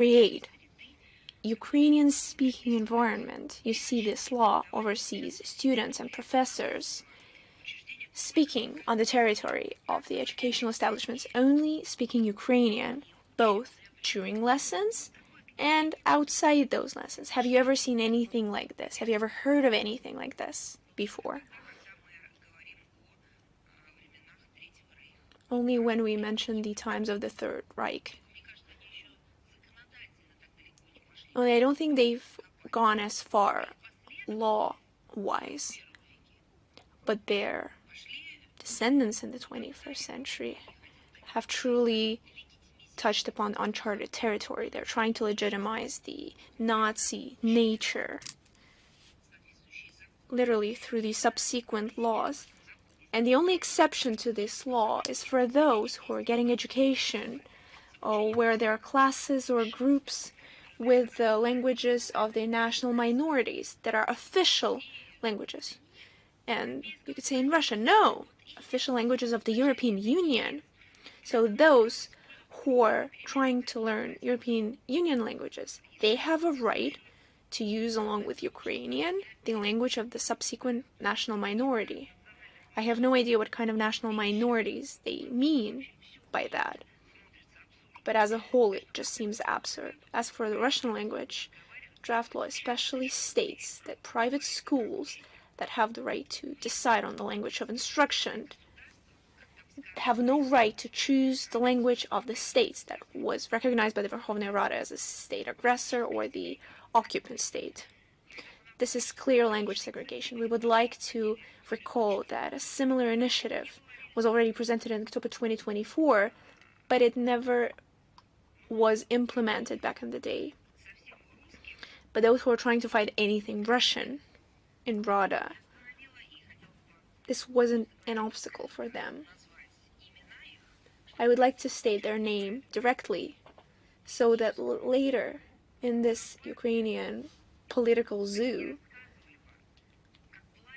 create Ukrainian-speaking environment. You see this law overseas, students and professors speaking on the territory of the educational establishments only speaking Ukrainian, both during lessons and outside those lessons. Have you ever seen anything like this? Have you ever heard of anything like this before? Only when we mention the times of the Third Reich. Only I don't think they've gone as far law-wise, but their descendants in the 21st century have truly touched upon uncharted territory. They're trying to legitimize the Nazi nature, literally through the subsequent laws. And the only exception to this law is for those who are getting education, or where there are classes or groups with the languages of the national minorities that are official languages. And you could say in Russia, no, official languages of the European Union. So those who are trying to learn European Union languages, they have a right to use, along with Ukrainian, the language of the subsequent national minority. I have no idea what kind of national minorities they mean by that. But as a whole, it just seems absurd. As for the Russian language, draft law especially states that private schools that have the right to decide on the language of instruction have no right to choose the language of the states that was recognized by the Verkhovna Rada as a state aggressor or the occupant state. This is clear language segregation. We would like to recall that a similar initiative was already presented in October 2024, but it never was implemented back in the day. But those who are trying to fight anything Russian in Rada, this wasn't an obstacle for them. I would like to state their name directly so that later in this Ukrainian political zoo,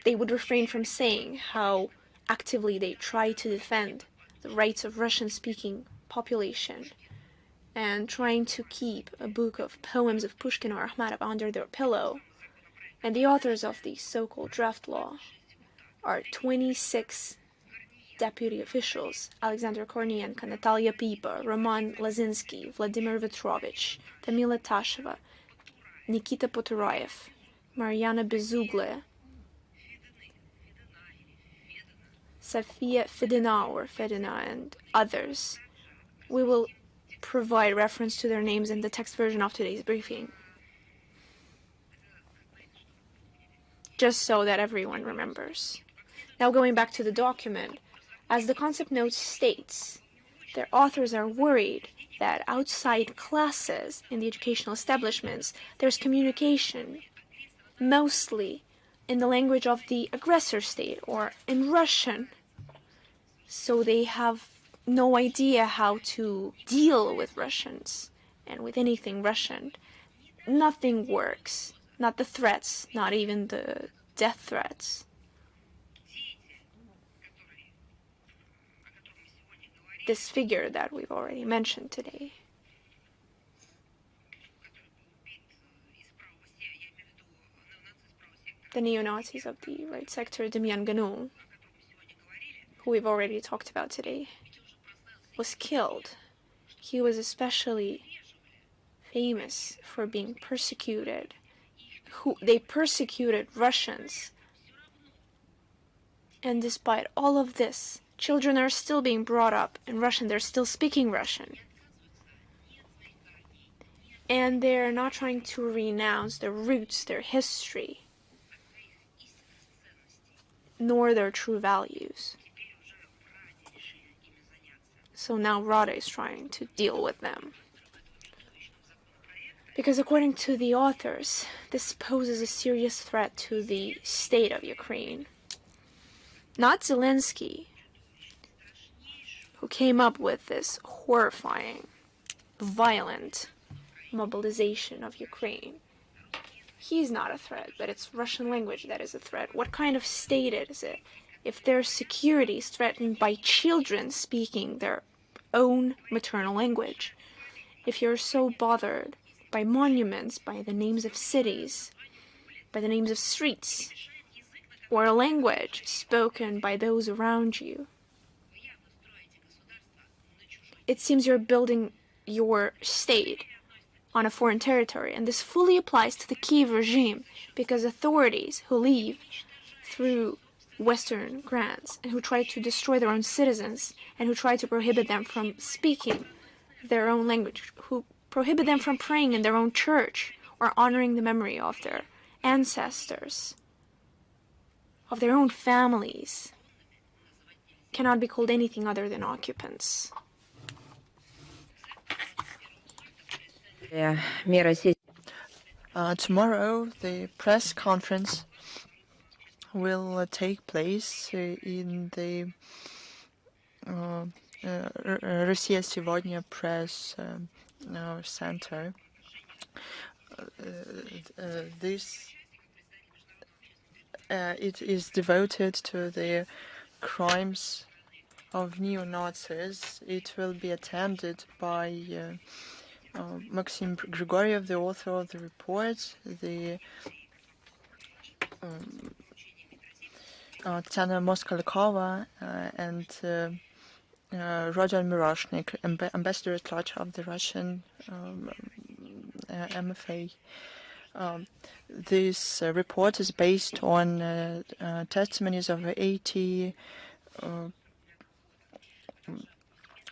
they would refrain from saying how actively they try to defend the rights of Russian-speaking population and trying to keep a book of poems of Pushkin or Akhmatov under their pillow. And the authors of the so-called draft law are 26 deputy officials: Alexander Kornienko, Natalia Pipa, Roman Lazinsky, Vladimir Vetrovich, Tamila Tasheva, Nikita Potorayev, Mariana Bezugle, Sofia Fedina, and others. We will provide reference to their names in the text version of today's briefing, just so that everyone remembers. Now going back to the document, as the concept note states, their authors are worried that outside classes in the educational establishments, there's communication, mostly in the language of the aggressor state or in Russian. So they have no idea how to deal with Russians and with anything Russian. Nothing works. Not the threats, not even the death threats. This figure that we've already mentioned today. The neo-Nazis of the right sector, Demyan Ganu, who we've already talked about today, was killed. He was especially famous for being persecuted. They persecuted Russians. And despite all of this, children are still being brought up in Russian. They're still speaking Russian. And they're not trying to renounce their roots, their history, nor their true values. So now Rada is trying to deal with them. Because according to the authors, this poses a serious threat to the state of Ukraine. Not Zelensky, who came up with this horrifying, violent mobilization of Ukraine. He's not a threat, but it's Russian language that is a threat. What kind of state is it if their security is threatened by children speaking their own maternal language? if you're so bothered by monuments, by the names of cities, by the names of streets, or a language spoken by those around you, it seems you're building your state on a foreign territory. And this fully applies to the Kiev regime, because authorities who leave through Western grants and who try to destroy their own citizens and who try to prohibit them from speaking their own language, who prohibit them from praying in their own church or honoring the memory of their ancestors, of their own families, cannot be called anything other than occupants. Tomorrow, the press conference will take place in the Russia Сегодня press center. It is devoted to the crimes of neo-Nazis. It will be attended by Maxim Grigoriev, the author of the report, the Tatiana Moskalikova, and Rodan Miroshnik, ambassador at large of the Russian MFA. This report is based on testimonies of 80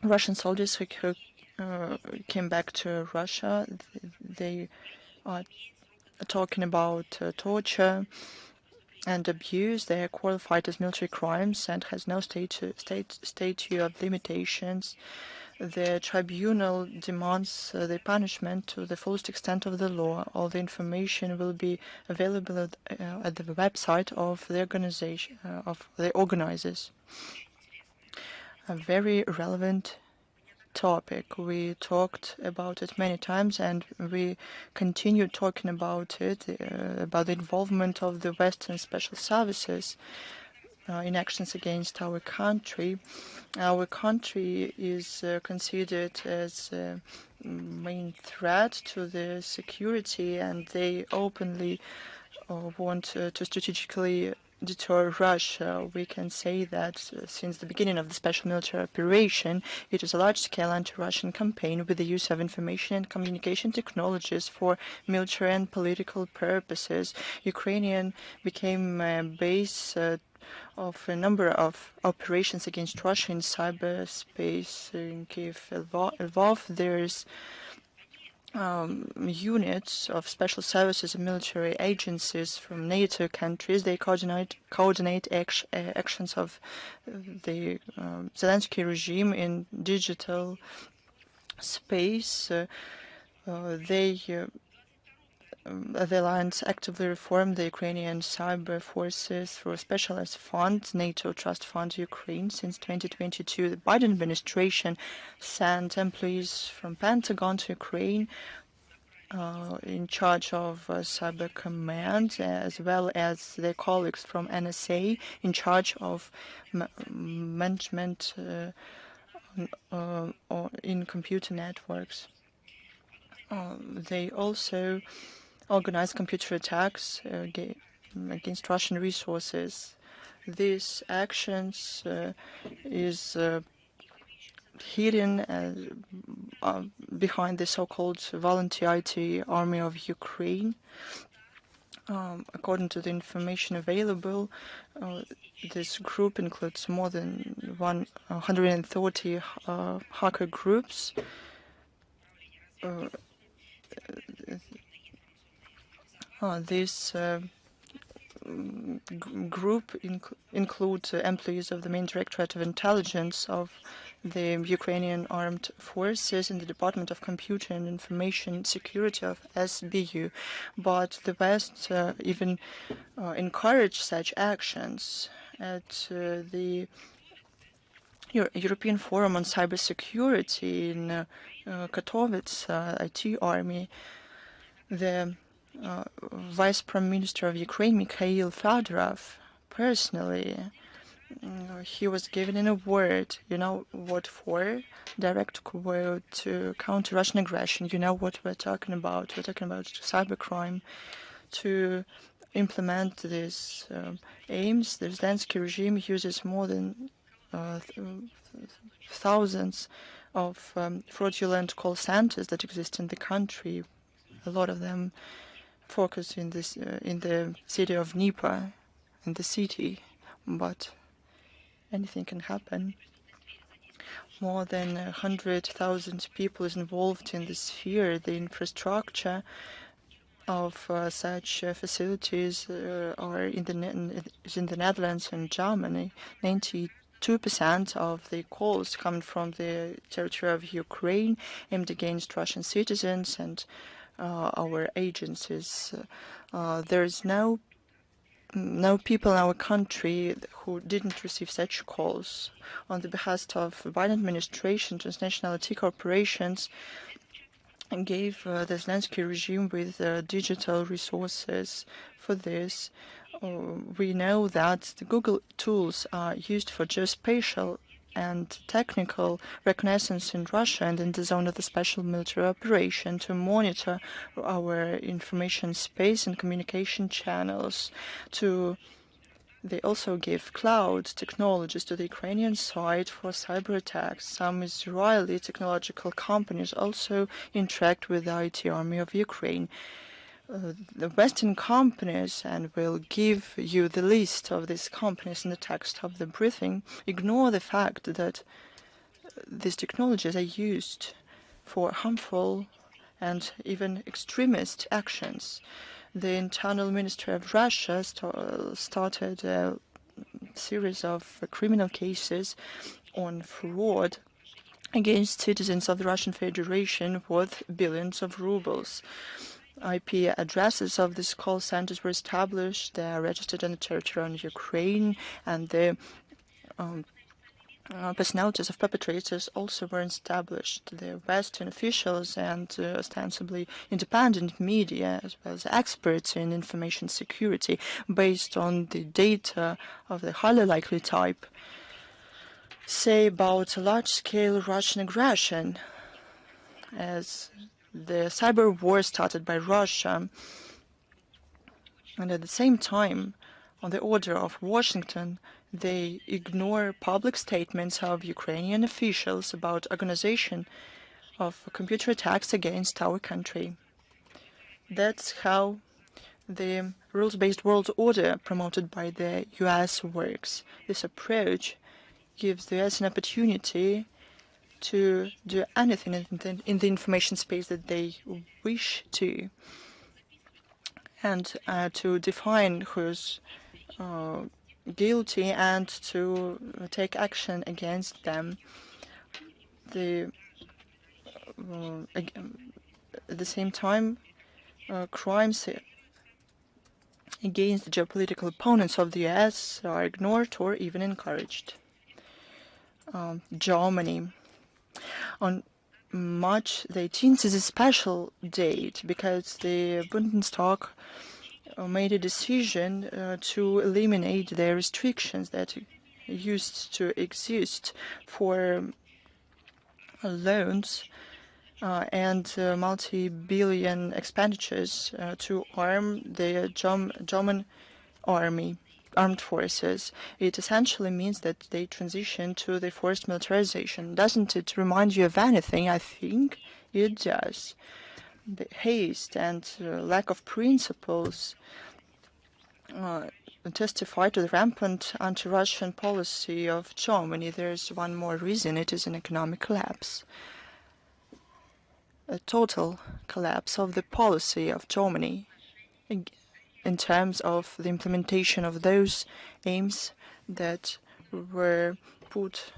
Russian soldiers who came back to Russia. They are talking about torture and abuse. They are qualified as military crimes and has no statute of limitations. The tribunal demands the punishment to the fullest extent of the law. All the information will be available at the website of the organization, of the organizers. A very relevant topic. We talked about it many times, and we continue talking about it, about the involvement of the Western special services in actions against our country. Our country is considered as a main threat to the security, and they openly want to strategically deter Russia. We can say that since the beginning of the special military operation, it is a large-scale anti-Russian campaign with the use of information and communication technologies for military and political purposes. Ukraine became a base of a number of operations against Russia in cyberspace. In Kiev, Lvov, there's units of special services and military agencies from NATO countries. They coordinate actions of the Zelensky regime in digital space. The alliance actively reformed the Ukrainian cyber forces through a specialized fund, NATO Trust Fund Ukraine. Since 2022, the Biden administration sent employees from Pentagon to Ukraine in charge of cyber command, as well as their colleagues from NSA in charge of management in computer networks. They also organized computer attacks against Russian resources. These actions is hidden behind the so-called volunteer IT army of Ukraine. According to the information available, this group includes more than 130 hacker groups. This group includes employees of the main Directorate of Intelligence of the Ukrainian Armed Forces and the Department of Computer and Information Security of SBU. But the West even encouraged such actions. At the European Forum on Cybersecurity in Katowice, IT Army, the Vice Prime Minister of Ukraine, Mikhail Fedorov, personally he was given an award. You know what for? Direct quote, to counter Russian aggression. You know what we're talking about? We're talking about cybercrime. To implement these aims, the Zelensky regime uses more than thousands of fraudulent call centers that exist in the country. A lot of them focus in the city of Dnieper, in the city, but anything can happen. More than 100,000 people is involved in the sphere. The infrastructure of such facilities are in the Netherlands and Germany. 92% of the calls come from the territory of Ukraine aimed against Russian citizens and our agencies. There is no people in our country who didn't receive such calls. On the behest of Biden administration, transnational IT corporations gave the Zelensky regime with digital resources for this. We know that the Google tools are used for geospatial and technical reconnaissance in Russia and in the zone of the special military operation to monitor our information space and communication channels. They also give cloud technologies to the Ukrainian side for cyber attacks. Some Israeli technological companies also interact with the IT army of Ukraine. The Western companies, and we'll give you the list of these companies in the text of the briefing, ignore the fact that these technologies are used for harmful and even extremist actions. The Internal Ministry of Russia started a series of criminal cases on fraud against citizens of the Russian Federation worth billions of rubles. IP addresses of these call centers were established. They are registered on the territory of Ukraine, and the personalities of perpetrators also were established. The Western officials and ostensibly independent media, as well as experts in information security, based on the data of the highly likely type, say about large-scale Russian aggression as the cyber war started by Russia, and at the same time, on the order of Washington, they ignore public statements of Ukrainian officials about organization of computer attacks against our country. That's how the rules-based world order promoted by the US works. This approach gives the US an opportunity to do anything in the information space that they wish to, and to define who's guilty and to take action against them. At the same time, crimes against the geopolitical opponents of the US are ignored or even encouraged. Germany. On March the 18th is a special date because the Bundestag made a decision to eliminate the restrictions that used to exist for loans and multi-billion expenditures to arm the German armed forces. It essentially means that they transition to the forced militarization. Doesn't it remind you of anything? I think it does. The haste and lack of principles testify to the rampant anti-Russian policy of Germany. There's one more reason. It is an economic collapse. A total collapse of the policy of Germany in terms of the implementation of those aims that were put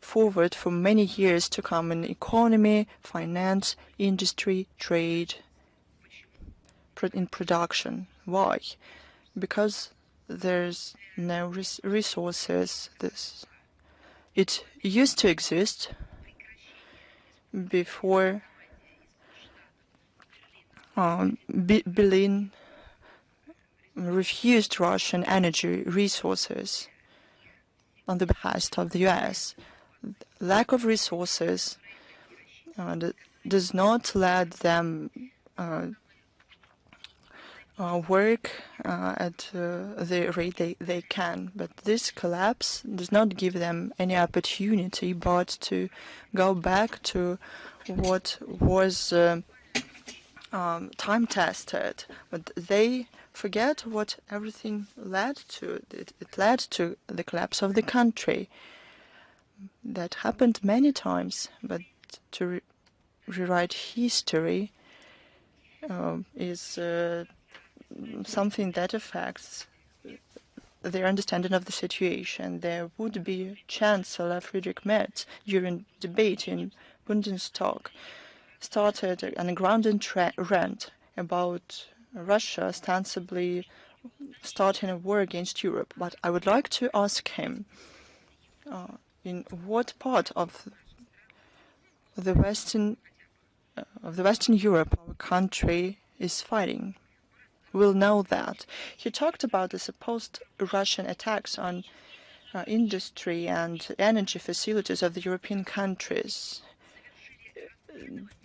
forward for many years to come in economy, finance, industry, trade, in production. Why? Because there's no resources. It used to exist before Berlin refused Russian energy resources. on the behest of the US. Lack of resources does not let them work at the rate they can. But this collapse does not give them any opportunity but to go back to what was time-tested. But they forget what everything led to. It led to the collapse of the country. That happened many times, but to rewrite history is something that affects their understanding of the situation. There would be Chancellor Friedrich Merz during debate in Bundestag started an ungrounded rant about Russia ostensibly starting a war against Europe. But I would like to ask him, in what part of the Western Europe our country is fighting? We'll know that. He talked about the supposed Russian attacks on industry and energy facilities of the European countries.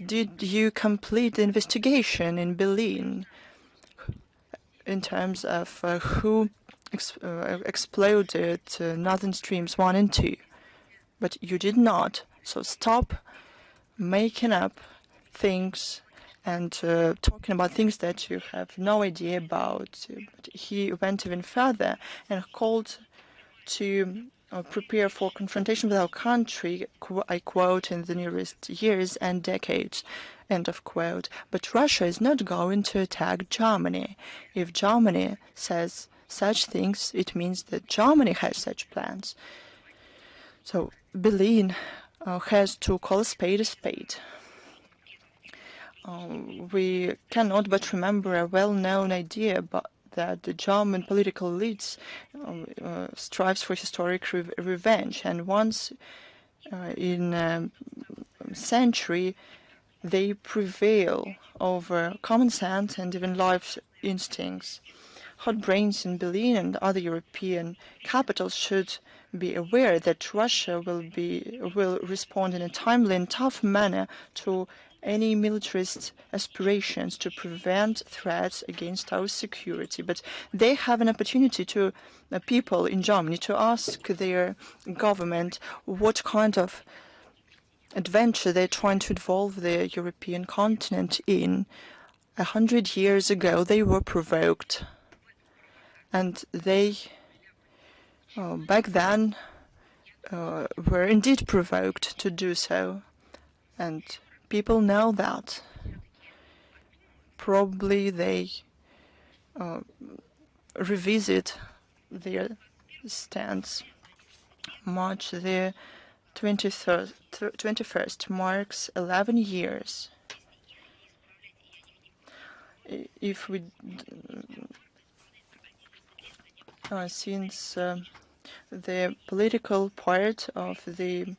Did you complete the investigation in Berlin in terms of who exploded Northern Streams 1 and 2? But you did not. So stop making up things and talking about things that you have no idea about. He went even further and called to prepare for confrontation with our country, I quote, in the nearest years and decades, end of quote. But Russia is not going to attack Germany. If Germany says such things, it means that Germany has such plans. So Berlin has to call a spade a spade. We cannot but remember a well-known idea that the German political elites strives for historic revenge, and once in a century they prevail over common sense and even life instincts. Hot brains in Berlin and other European capitals should be aware that Russia will respond in a timely and tough manner to any militarist aspirations to prevent threats against our security. But they have an opportunity to people in Germany to ask their government what kind of adventure they're trying to involve the European continent in. 100 years ago, they were provoked, and they back then were indeed provoked to do so, and people know that. Probably they revisit their stance. March the 21st marks 11 years. If we since the political part of the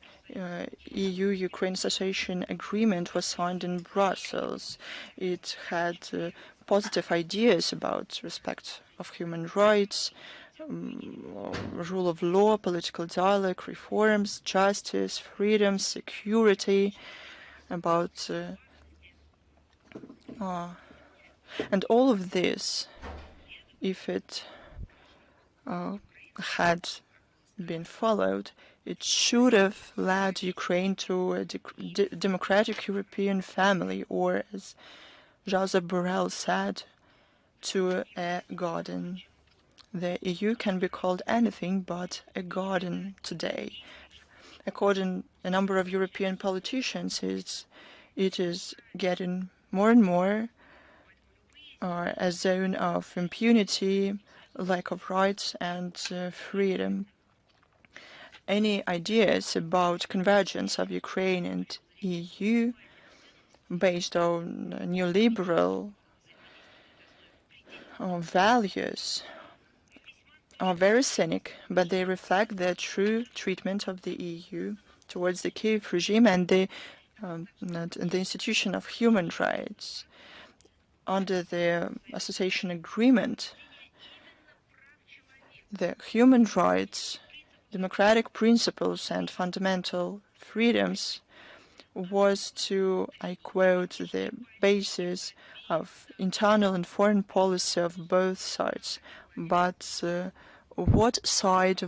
EU-Ukraine Association Agreement was signed in Brussels, it had positive ideas about respect of human rights, rule of law, political dialogue, reforms, justice, freedom, security, about and all of this, if it had been followed, it should have led Ukraine to a democratic European family, or as Joseph Borrell said, to a garden. The EU can be called anything but a garden today. According to a number of European politicians, it is getting more and more a zone of impunity, lack of rights and freedom. Any ideas about convergence of Ukraine and EU based on neoliberal values are very cynic, but they reflect the true treatment of the EU towards the Kiev regime and the institution of human rights. Under the association agreement, the human rights democratic principles and fundamental freedoms was to, I quote, the basis of internal and foreign policy of both sides. But what side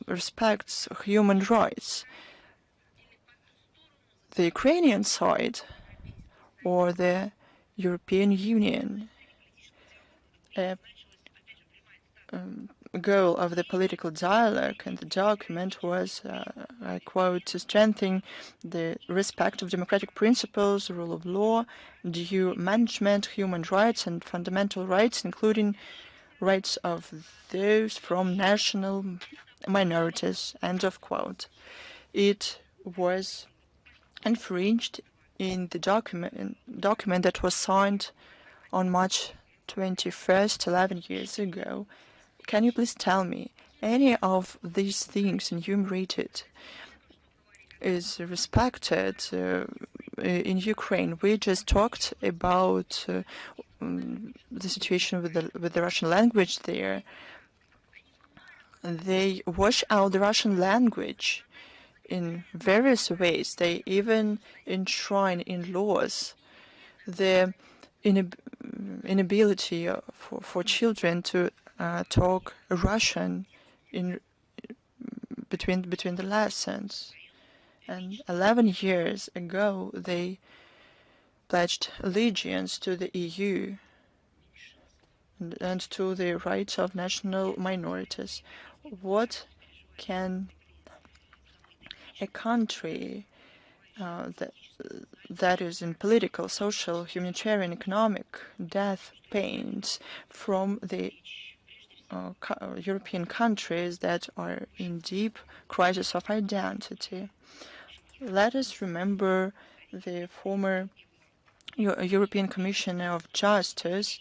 respects human rights? The Ukrainian side or the European Union? A goal of the political dialogue and the document was, I quote, to strengthen the respect of democratic principles, rule of law, due management, human rights and fundamental rights, including rights of those from national minorities, end of quote. It was infringed in the document that was signed on March 21st, 11 years ago. Can you please tell me any of these things enumerated is respected in Ukraine? We just talked about the situation with the Russian language there. They wash out the Russian language in various ways. They even enshrine in laws the inability for children to talk Russian in between the lessons. And 11 years ago, they pledged allegiance to the EU and to the rights of national minorities. What can a country that is in political, social, humanitarian, economic death pains from the European countries that are in deep crisis of identity? Let us remember the former European Commissioner of Justice,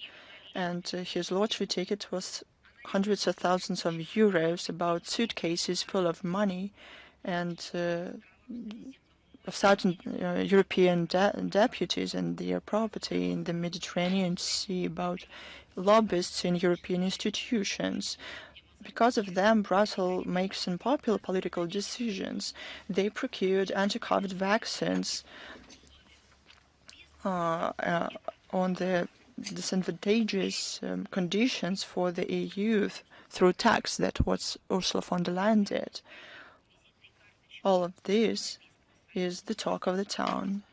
and his lottery ticket was hundreds of thousands of euros, about suitcases full of money, and of certain European deputies and their property in the Mediterranean Sea, about lobbyists in European institutions. Because of them, Brussels makes unpopular political decisions. They procured anti-COVID vaccines on the disadvantageous conditions for the EU through tax. That what Ursula von der Leyen did. All of this is the talk of the town.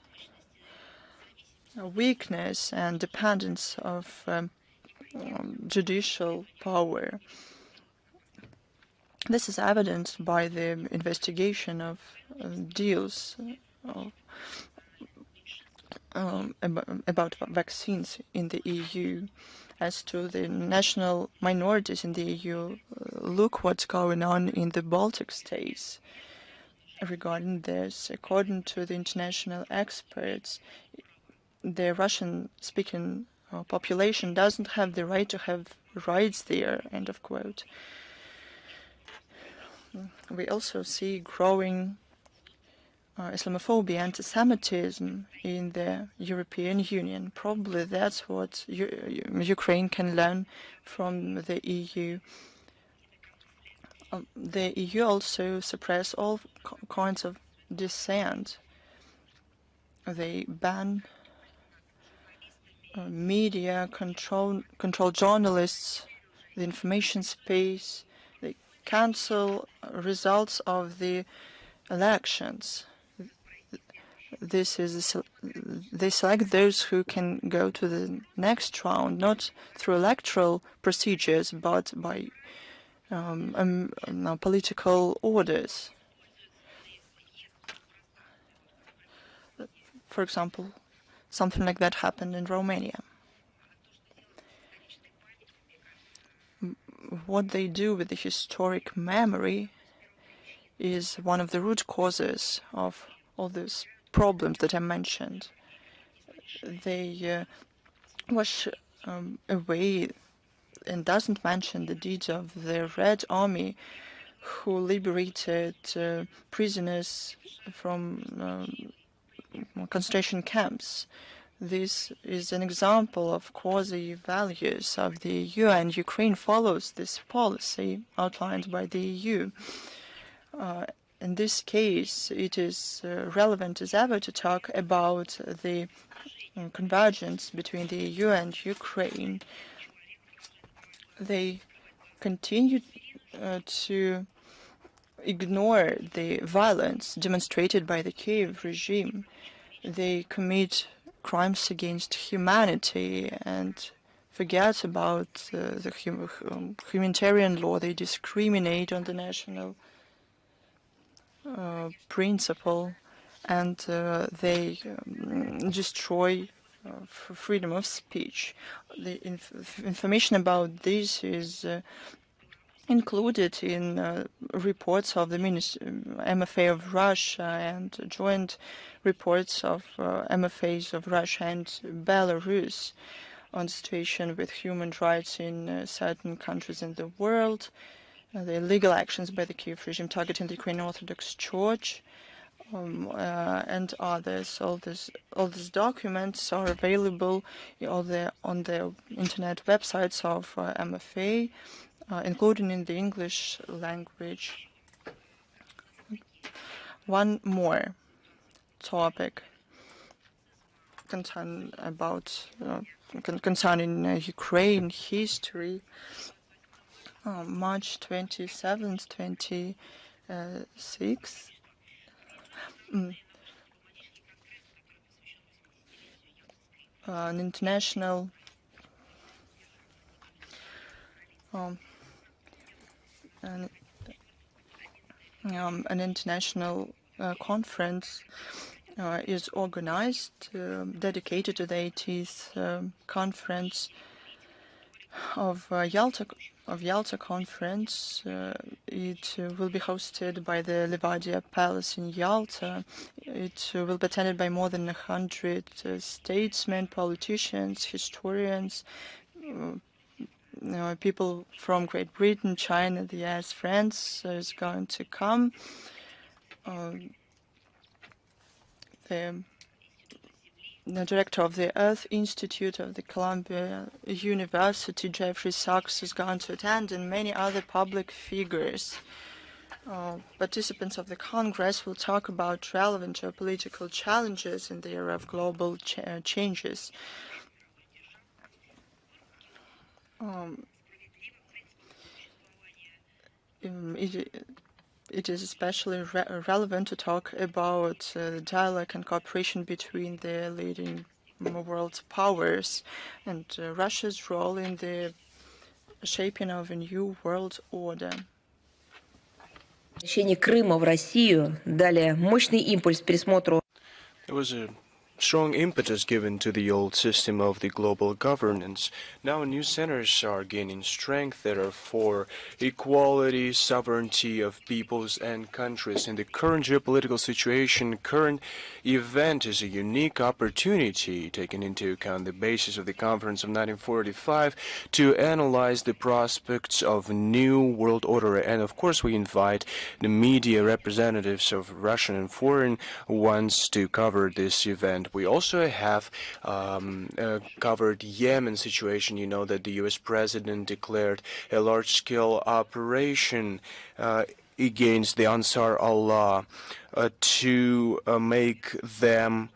A weakness and dependence of judicial power. This is evidenced by the investigation of deals about vaccines in the EU. As to the national minorities in the EU, look what's going on in the Baltic states. Regarding this, according to the international experts, the Russian-speaking population doesn't have the right to have rights there, end of quote. We also see growing Islamophobia, anti-Semitism in the European Union. Probably that's what Ukraine can learn from the EU. The EU also suppress all kinds of dissent. They ban media, control journalists, the information space. They cancel results of the elections. They select those who can go to the next round, not through electoral procedures, but by political orders. For example, something like that happened in Romania. What they do with the historic memory is one of the root causes of all these problems that I mentioned. They wash away and doesn't mention the deeds of the Red Army, who liberated prisoners from concentration camps. This is an example of quasi-values of the EU, and Ukraine follows this policy outlined by the EU. In this case, it is relevant as ever to talk about the convergence between the EU and Ukraine. They continue to ignore the violence demonstrated by the Kiev regime. They commit crimes against humanity and forget about the humanitarian law. They discriminate on the national principle, and they destroy freedom of speech. The information about this is included in reports of the MFA of Russia and joint reports of MFAs of Russia and Belarus on the situation with human rights in certain countries in the world, the illegal actions by the Kiev regime targeting the Ukrainian Orthodox Church, and others. All these documents are available on the internet websites of MFA, including in the English language. One more topic concerning Ukraine history. March 27th, 26th. An international conference is organized, dedicated to the 80th conference of Yalta conference. It will be hosted by the Livadia Palace in Yalta. It will be attended by more than 100 statesmen, politicians, historians, people from Great Britain, China, the US, France is going to come. The director of the Earth Institute of the Columbia University, Jeffrey Sachs, is going to attend, and many other public figures. Participants of the Congress will talk about relevant geopolitical challenges in the era of global changes. It is especially relevant to talk about dialogue and cooperation between the leading world powers and Russia's role in the shaping of a new world order. Крыма в Россию дали мощный импульс пересмотру. There was a strong impetus given to the old system of the global governance. Now new centers are gaining strength that are for equality, sovereignty of peoples and countries. In the current geopolitical situation, current event is a unique opportunity, taking into account the basis of the conference of 1945, to analyze the prospects of new world order. And of course, we invite the media representatives of Russian and foreign ones to cover this event. We also have covered Yemen situation. You know that the U.S. president declared a large-scale operation against the Ansar Allah to make them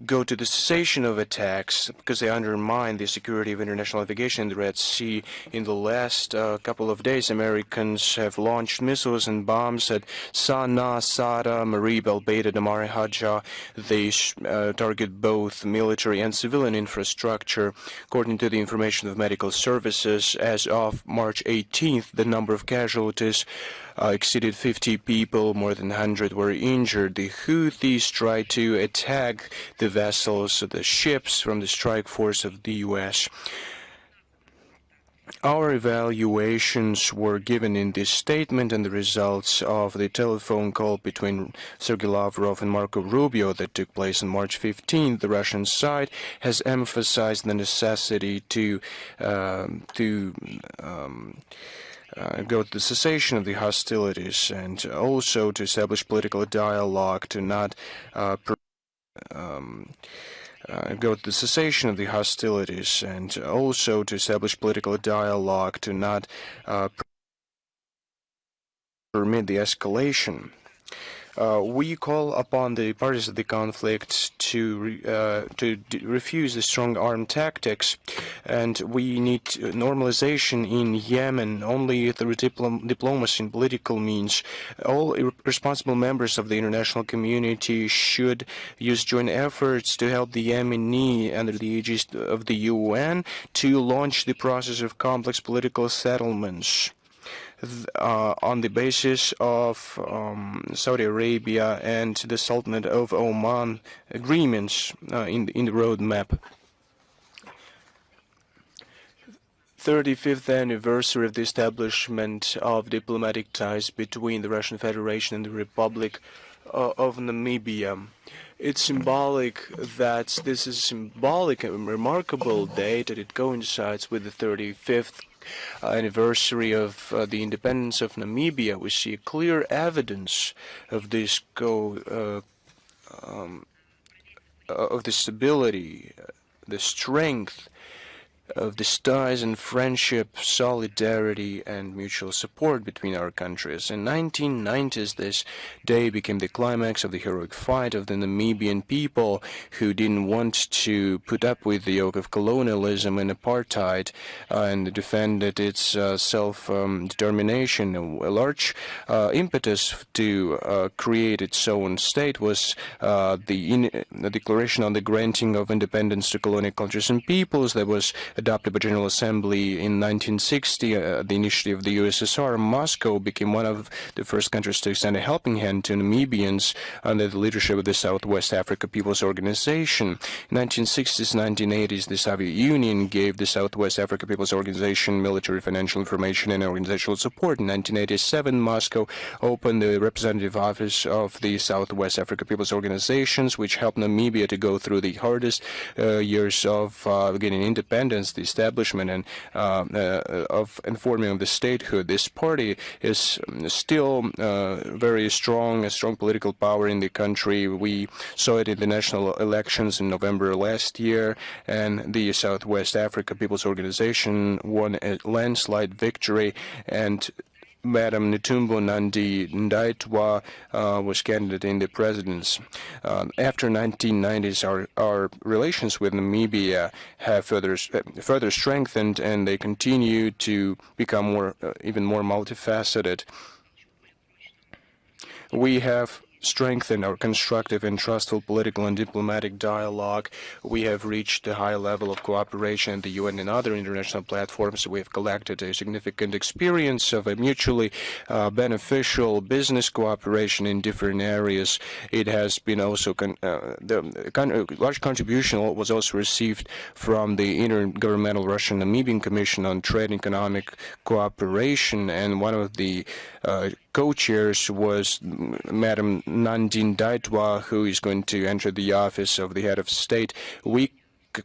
go to the cessation of attacks because they undermine the security of international navigation in the Red Sea. In the last couple of days, Americans have launched missiles and bombs at Sana'a, Sada, Marib, al-Bayt, and Amari Hadja. They target both military and civilian infrastructure. According to the information of medical services, as of March 18th, the number of casualties exceeded 50 people, more than 100 were injured. The Houthis tried to attack the vessels, the ships from the strike force of the U.S. Our evaluations were given in this statement, and the results of the telephone call between Sergei Lavrov and Marco Rubio that took place on March 15th, the Russian side has emphasized the necessity to go to the cessation of the hostilities and also to establish political dialogue to not go to the cessation of the hostilities and also to establish political dialogue to not permit the escalation. We call upon the parties of the conflict to refuse the strong arm tactics, and we need normalization in Yemen only through diplomacy and political means. All responsible members of the international community should use joint efforts to help the Yemeni under the aegis of the UN to launch the process of complex political settlements. On the basis of Saudi Arabia and the Sultanate of Oman agreements in the roadmap. 35th anniversary of the establishment of diplomatic ties between the Russian Federation and the Republic of Namibia. It's symbolic that this is symbolic and remarkable date that it coincides with the 35th anniversary of the independence of Namibia. We see clear evidence of this of the stability, the strength of this ties and friendship, solidarity, and mutual support between our countries. In 1990s, this day became the climax of the heroic fight of the Namibian people who didn't want to put up with the yoke of colonialism and apartheid and defended its self-determination. A large impetus to create its own state was the Declaration on the Granting of Independence to Colonial Countries and Peoples that was adopted by General Assembly in 1960, the initiative of the USSR. Moscow became one of the first countries to extend a helping hand to Namibians under the leadership of the Southwest Africa People's Organization. In 1960s, 1980s, the Soviet Union gave the Southwest Africa People's Organization military, financial, information, and organizational support. In 1987, Moscow opened the representative office of the Southwest Africa People's Organizations, which helped Namibia to go through the hardest years of getting independence, the establishment and of forming of the statehood. This party is still very strong, a strong political power in the country. We saw it in the national elections in November last year, and the Southwest Africa People's Organization won a landslide victory, and Madam Netumbo Nandi-Ndaitwah was candidate in the presidency. After 1990s, our relations with Namibia have further strengthened, and they continue to become even more multifaceted. We have strengthen our constructive and trustful political and diplomatic dialogue. We have reached a high level of cooperation in the UN and other international platforms. We have collected a significant experience of a mutually beneficial business cooperation in different areas. It has been also large contribution was also received from the Intergovernmental Russian-Namibian Commission on Trade and Economic Cooperation, and one of the co-chairs was Madam Nandi-Ndaitwah, who is going to enter the office of the head of state. We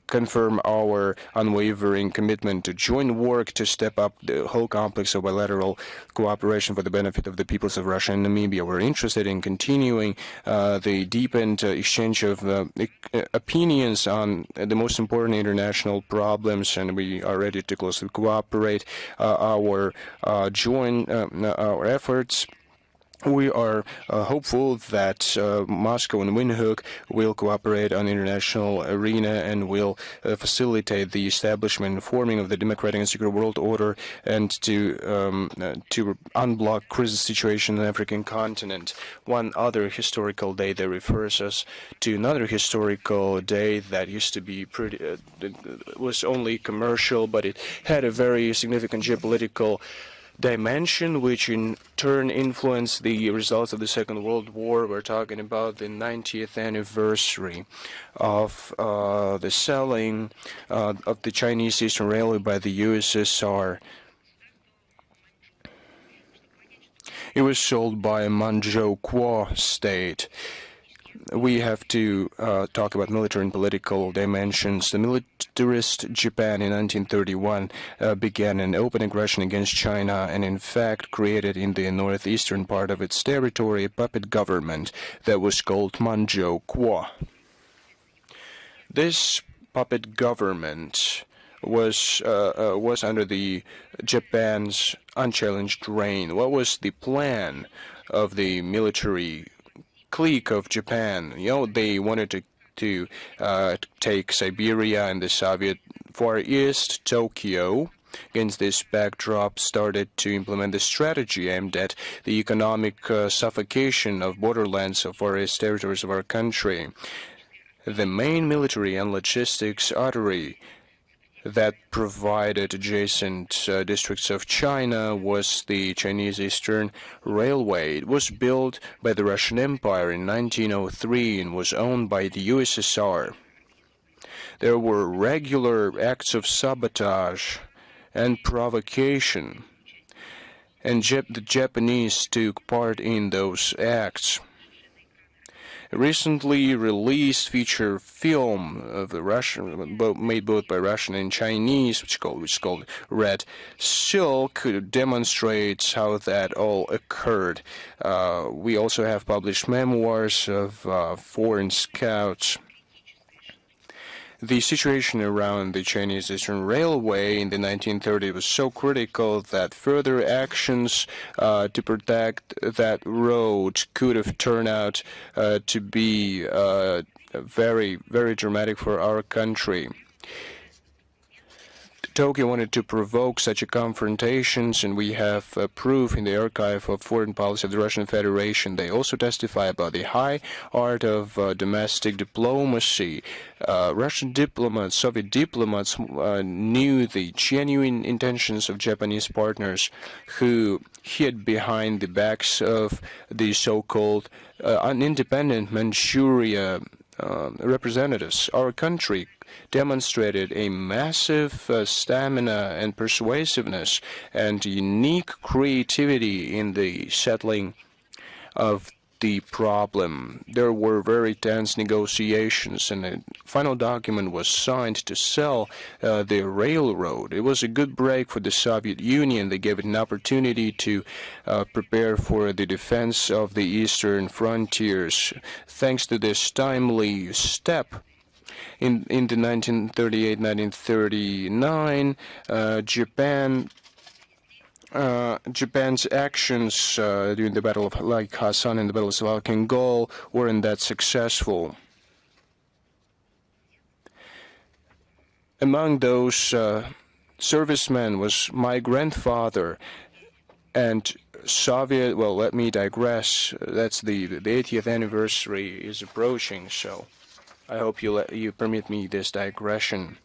confirm our unwavering commitment to joint work to step up the whole complex of bilateral cooperation for the benefit of the peoples of Russia and Namibia. We're interested in continuing the deepened exchange of opinions on the most important international problems, and we are ready to closely cooperate our efforts. We are hopeful that Moscow and Windhoek will cooperate on the international arena and will facilitate the establishment and forming of the democratic and secure world order, and to unblock crisis situation in the African continent. One other historical day that refers us to another historical day that used to be was only commercial, but it had a very significant geopolitical dimension, which in turn influenced the results of the Second World War. We're talking about the 90th anniversary of the selling of the Chinese Eastern Railway by the USSR. It was sold by a Manchukuo state. We have to talk about military and political dimensions. The militarist Japan in 1931 began an open aggression against China, and in fact created in the northeastern part of its territory a puppet government that was called Manchukuo. This puppet government was under the Japan's unchallenged reign. What was the plan of the military clique of Japan? They wanted to take Siberia and the Soviet Far East, Tokyo. Against this backdrop, started to implement the strategy aimed at the economic suffocation of borderlands of forest territories of our country. The main military and logistics artery that provided adjacent districts of China was the Chinese Eastern Railway. It was built by the Russian Empire in 1903 and was owned by the USSR. There were regular acts of sabotage and provocation, and the Japanese took part in those acts. A recently released feature film of the Russian, made both by Russian and Chinese, which is called Red Silk, demonstrates how that all occurred. We also have published memoirs of foreign scouts. The situation around the Chinese Eastern Railway in the 1930s was so critical that further actions to protect that road could have turned out to be very, very dramatic for our country. Tokyo wanted to provoke such a confrontations, and we have proof in the archive of foreign policy of the Russian Federation. They also testify about the high art of domestic diplomacy. Russian diplomats, Soviet diplomats knew the genuine intentions of Japanese partners who hid behind the backs of the so-called independent Manchuria representatives. Our country demonstrated a massive stamina and persuasiveness and unique creativity in the settling of the problem. There were very tense negotiations, and a final document was signed to sell the railroad. It was a good break for the Soviet Union. They gave it an opportunity to prepare for the defense of the eastern frontiers. Thanks to this timely step, in the 1938-1939, Japan's actions during the Battle of Lake Hassan and the Battle of Salkin Gol weren't that successful. Among those servicemen was my grandfather, and Soviet. Well, let me digress. That's the 80th anniversary is approaching, so I hope you permit me this digression.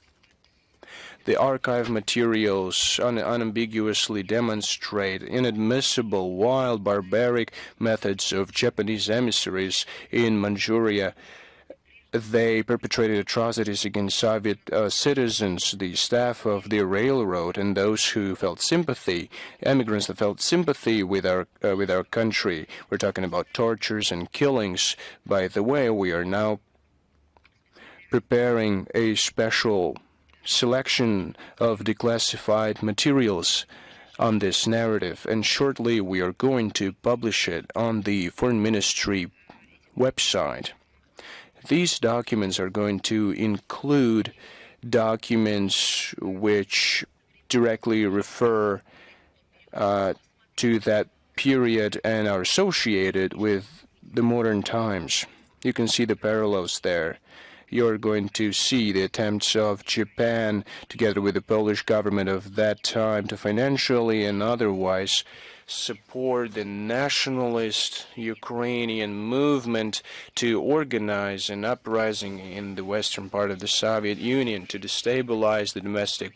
The archive materials unambiguously demonstrate inadmissible, wild, barbaric methods of Japanese emissaries in Manchuria. They perpetrated atrocities against Soviet citizens, the staff of the railroad, and those who felt sympathy, immigrants that felt sympathy with our country. We're talking about tortures and killings. By the way, we are now preparing a special selection of declassified materials on this narrative, and shortly we are going to publish it on the Foreign Ministry website. These documents are going to include documents which directly refer to that period and are associated with the modern times. You can see the parallels there. You're going to see the attempts of Japan, together with the Polish government of that time, to financially and otherwise support the nationalist Ukrainian movement to organize an uprising in the western part of the Soviet Union to destabilize the domestic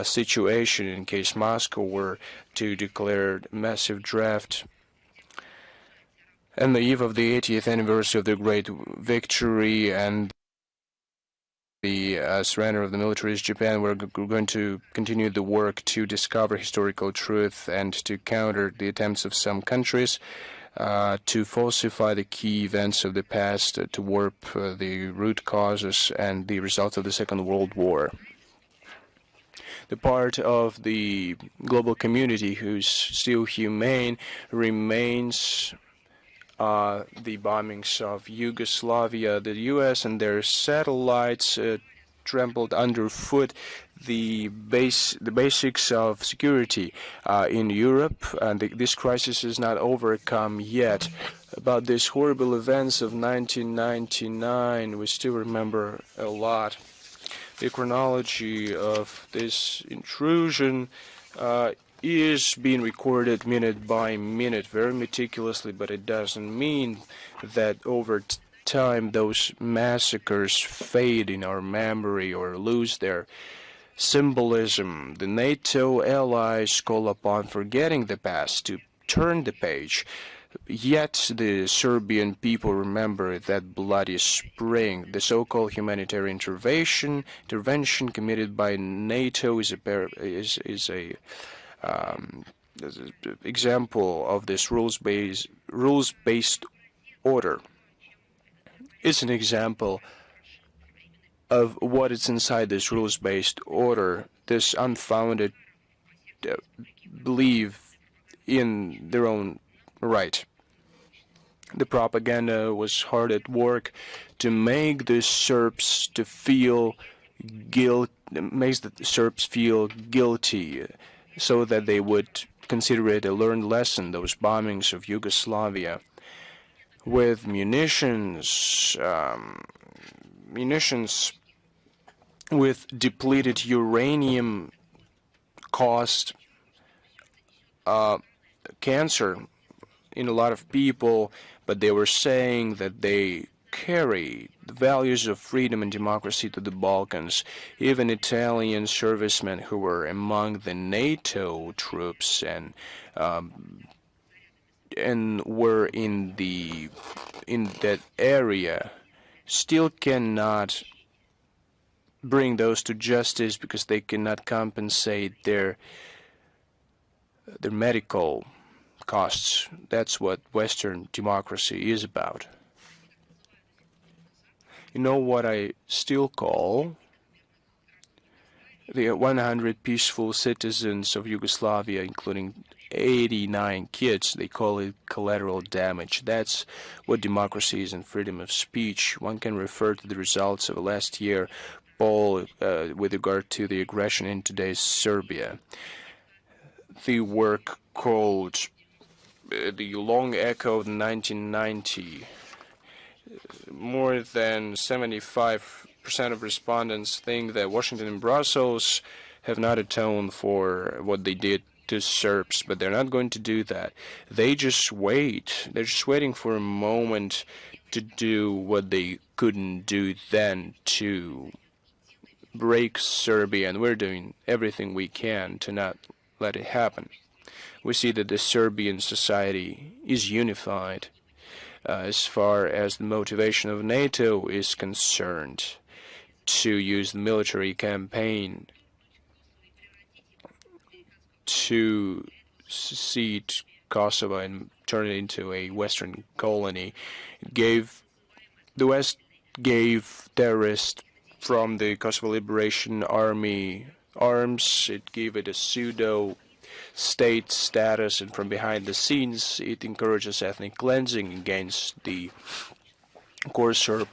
situation in case Moscow were to declare massive draft. On the eve of the 80th anniversary of the great victory and the surrender of the militaries, Japan, we're going to continue the work to discover historical truth and to counter the attempts of some countries to falsify the key events of the past, to warp the root causes and the results of the Second World War. The part of the global community who's still humane remains the bombings of Yugoslavia. The U.S. and their satellites trampled underfoot the basics of security in Europe, and this crisis is not overcome yet. About these horrible events of 1999, we still remember a lot. The chronology of this intrusion is being recorded minute by minute, very meticulously, but it doesn't mean that over time those massacres fade in our memory or lose their symbolism. The NATO allies call upon forgetting the past, to turn the page. Yet the Serbian people remember that bloody spring. The so-called humanitarian intervention committed by NATO is a example of this rules-based order. It's an example of what is inside this rules-based order, this unfounded belief in their own right. The propaganda was hard at work to make the Serbs to feel makes the Serbs feel guilty, so that they would consider it a learned lesson, those bombings of Yugoslavia. With munitions with depleted uranium caused cancer in a lot of people, but they were saying that they carry the values of freedom and democracy to the Balkans. Even Italian servicemen who were among the NATO troops and were in that area still cannot bring those to justice because they cannot compensate their medical costs. That's what Western democracy is about. You know what I still call the 100 peaceful citizens of Yugoslavia, including 89 kids, they call it collateral damage. That's what democracy is and freedom of speech. One can refer to the results of last year poll with regard to the aggression in today's Serbia. The work called The Long Echo of 1990. More than 75% of respondents think that Washington and Brussels have not atoned for what they did to Serbs, but they're not going to do that. They just wait. They're just waiting for a moment to do what they couldn't do then, to break Serbia, and we're doing everything we can to not let it happen. We see that the Serbian society is unified as far as the motivation of NATO is concerned, to use the military campaign to secede Kosovo and turn it into a Western colony. The West gave terrorists from the Kosovo Liberation Army arms. It gave it a pseudo state status, and from behind the scenes it encourages ethnic cleansing against the core Serb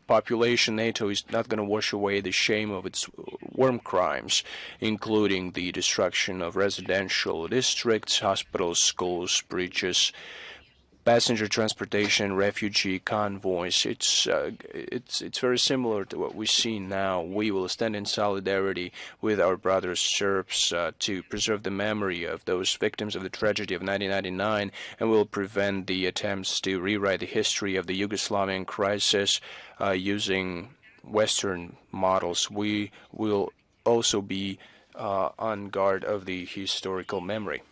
population. NATO is not going to wash away the shame of its war crimes, including the destruction of residential districts, hospitals, schools, bridges, passenger transportation, refugee convoys. It's very similar to what we see now. We will stand in solidarity with our brothers Serbs to preserve the memory of those victims of the tragedy of 1999, and will prevent the attempts to rewrite the history of the Yugoslavian crisis using Western models. We will also be on guard of the historical memory.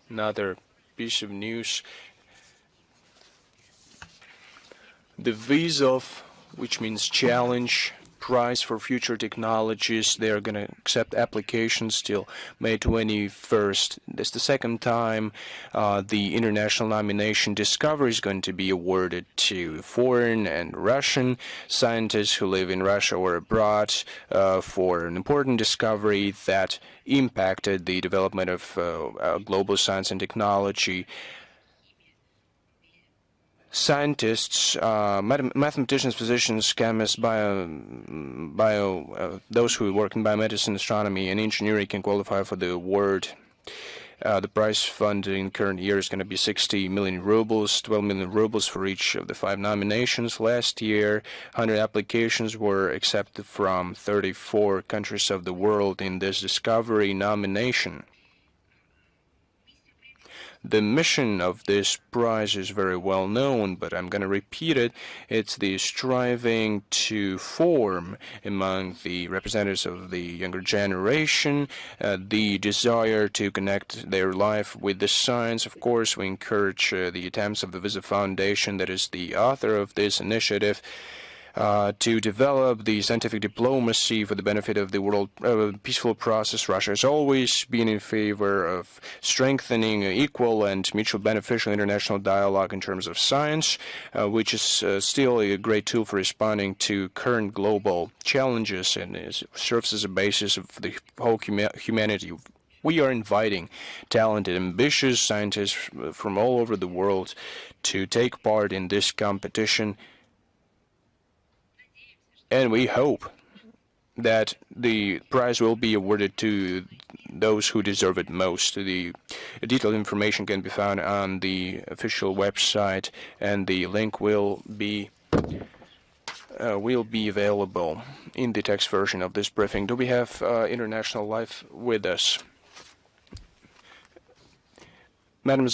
Another piece of news: the Vizov, which means challenge, prize for future technologies, they're going to accept applications till May 21st. That's the second time the international nomination Discovery is going to be awarded to foreign and Russian scientists who live in Russia or abroad for an important discovery that impacted the development of global science and technology. Scientists, mathematicians, physicians, chemists, those who work in biomedicine, astronomy, and engineering can qualify for the award. The prize fund in the current year is going to be 60 million rubles, 12 million rubles for each of the 5 nominations. Last year, 100 applications were accepted from 34 countries of the world in this discovery nomination. The mission of this prize is very well known, but I'm going to repeat it. It's the striving to form among the representatives of the younger generation the desire to connect their life with the science. Of course, we encourage the attempts of the Visa Foundation, that is the author of this initiative, to develop the scientific diplomacy for the benefit of the world peaceful process. Russia has always been in favor of strengthening equal and mutual beneficial international dialogue in terms of science, which is still a great tool for responding to current global challenges and serves as a basis of the whole humanity. We are inviting talented, ambitious scientists from all over the world to take part in this competition. And we hope that the prize will be awarded to those who deserve it most. The detailed information can be found on the official website, and the link will be available in the text version of this briefing. Do we have International Life with us? Madam